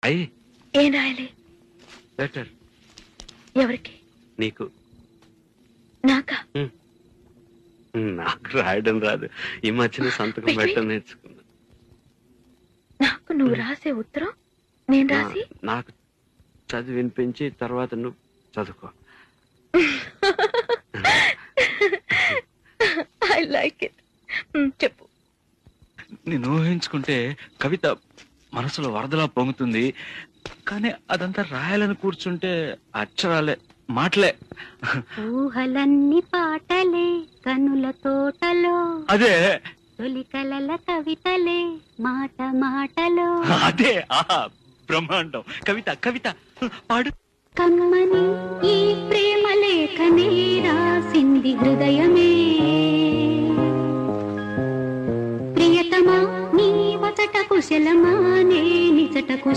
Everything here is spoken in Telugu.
అయ్యి ఏం రాయాలి? లెటర్. ఎవరికి? నీకు. నాకా? నాకు రాయడం రాదు. ఈ మధ్యన సంతకం పెట్టడం నేర్చుకున్నా. నాకు నువ్వు రాసే ఉత్తరం నేను రాసి నాకు చదివి వినిపించి తర్వాత నువ్వు చదువుకో. I like it. చెప్పు. నేను ఊహించుకుంటే కవిత మనసులో వరదలా పొంగుతుంది, కానీ అదంతా రాయాలని కూర్చుంటే అక్షరాలే, మాటలే. ఊహలన్నీ పాటలే కనుల తోటలో, అదే తొలి కలల కవితలే మాట మాటలో. అదే బ్రహ్మాండం. కవిత కవిత పాడు. కమ్మని ఈ ప్రేమ లేఖనే రాసింది హృదయమే, ప్రియతమా నీ వచట కుశలమా నే నిచట కుశలమా.